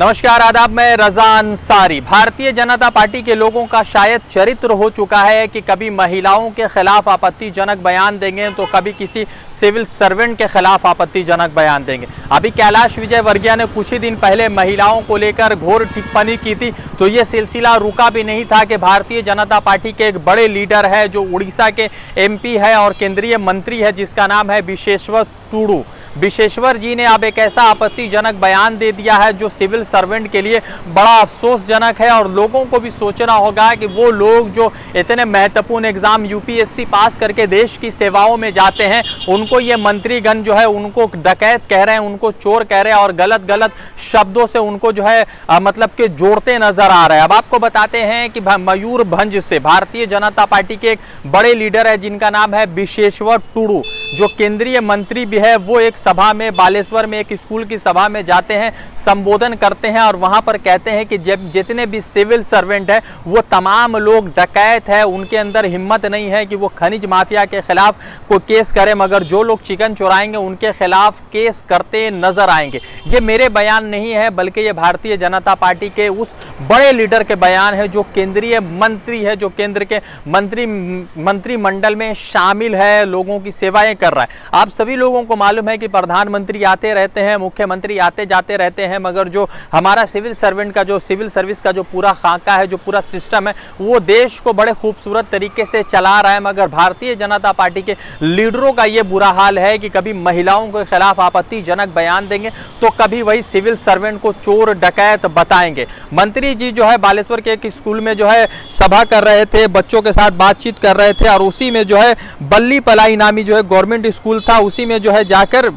नमस्कार आदाब, मैं रजा अंसारी। भारतीय जनता पार्टी के लोगों का शायद चरित्र हो चुका है कि कभी महिलाओं के खिलाफ आपत्तिजनक बयान देंगे तो कभी किसी सिविल सर्वेंट के खिलाफ आपत्तिजनक बयान देंगे। अभी कैलाश विजयवर्गीय ने कुछ ही दिन पहले महिलाओं को लेकर घोर टिप्पणी की थी, तो ये सिलसिला रुका भी नहीं था कि भारतीय जनता पार्टी के एक बड़े लीडर है जो उड़ीसा के MP है और केंद्रीय मंत्री है, जिसका नाम है विशेश्वर टूडू। विशेश्वर जी ने अब एक ऐसा आपत्तिजनक बयान दे दिया है जो सिविल सर्वेंट के लिए बड़ा अफसोसजनक है और लोगों को भी सोचना होगा कि वो लोग जो इतने महत्वपूर्ण एग्जाम UPSC पास करके देश की सेवाओं में जाते हैं, उनको ये मंत्रीगण जो है उनको डकैत कह रहे हैं, उनको चोर कह रहे हैं और गलत गलत शब्दों से उनको जो है मतलब कि जोड़ते नजर आ रहे हैं। अब आपको बताते हैं कि मयूरभंज से भारतीय जनता पार्टी के एक बड़े लीडर है जिनका नाम है विशेश्वर टूडू, जो केंद्रीय मंत्री भी है। वो एक सभा में बालेश्वर में एक स्कूल की सभा में जाते हैं, संबोधन करते हैं और वहां पर कहते हैं कि जितने भी सिविल सर्वेंट है वो तमाम लोग डकैत है, उनके अंदर हिम्मत नहीं है कि वो खनिज माफिया के खिलाफ कोई केस करें, मगर जो लोग चिकन चुराएंगे उनके खिलाफ केस करते नजर आएंगे। ये मेरे बयान नहीं है, बल्कि ये भारतीय जनता पार्टी के उस बड़े लीडर के बयान है जो केंद्रीय मंत्री है, जो केंद्र के मंत्रिमंडल में शामिल है, लोगों की सेवाएं कर रहा है। आप सभी लोगों को मालूम है कि प्रधानमंत्री आते रहते हैं, मुख्यमंत्री आते जाते रहते हैं, मगर जो हमारा सिविल सर्वेंट का जो सिविल सर्विस का जो पूरा खाका है, जो पूरा सिस्टम है, वो देश को बड़े खूबसूरत तरीके से चला रहा है। मगर भारतीय जनता पार्टी के लीडरों का ये बुरा हाल है कि कभी महिलाओं के खिलाफ आपत्तिजनक बयान देंगे तो कभी वही सिविल सर्वेंट को चोर डकैत बताएंगे। मंत्री जी जो है बालेश्वर के एक स्कूल में जो है सभा कर रहे थे, बच्चों के साथ बातचीत कर रहे थे और उसी में जो है बल्ली पलाई नामी जो है गवर्नमेंट स्कूल था, उसी में जो है जाकर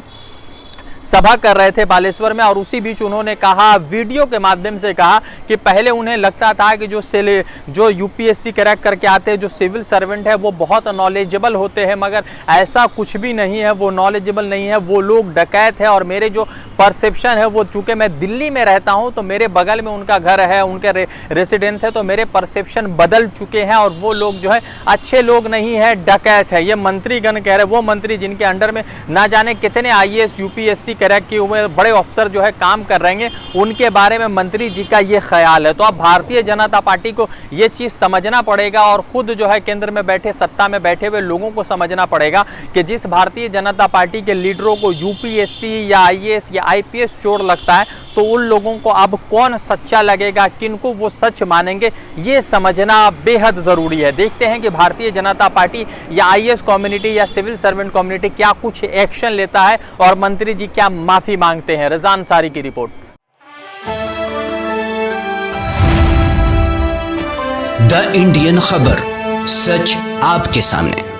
सभा कर रहे थे बालेश्वर में। और उसी बीच उन्होंने कहा, वीडियो के माध्यम से कहा कि पहले उन्हें लगता था कि जो UPSC क्रैक करके आते हैं, जो सिविल सर्वेंट है वो बहुत नॉलेजेबल होते हैं, मगर ऐसा कुछ भी नहीं है, वो नॉलेजेबल नहीं है, वो लोग डकैत है। और मेरे जो परसेप्शन है वो, चूँकि मैं दिल्ली में रहता हूँ तो मेरे बगल में उनका घर है, उनके रेसिडेंस है, तो मेरे परसेप्शन बदल चुके हैं और वो लोग जो है अच्छे लोग नहीं है, डकैत है। ये मंत्रीगण कह रहे, वो मंत्री जिनके अंडर में ना जाने कितने IAS UPSC क्रैक किए हुए बड़े अफसर जो है काम कर रहे हैं, उनके बारे में मंत्री जी का ये ख्याल है। तो अब भारतीय जनता पार्टी को ये चीज़ समझना पड़ेगा और खुद जो है केंद्र में बैठे, सत्ता में बैठे हुए लोगों को समझना पड़ेगा कि जिस भारतीय जनता पार्टी के लीडरों को UPSC या IAS या IPS चोर लगता है, तो उन लोगों को अब कौन सच्चा लगेगा, किनको वो सच मानेंगे, ये समझना बेहद ज़रूरी है। देखते हैं कि भारतीय जनता पार्टी या IAS कम्युनिटी या सिविल सर्वेंट कम्युनिटी क्या कुछ एक्शन लेता है और मंत्री जी क्या माफी मांगते हैं। रजा अंसारी की रिपोर्ट। द इंडियन खबर, सच आपके सामने।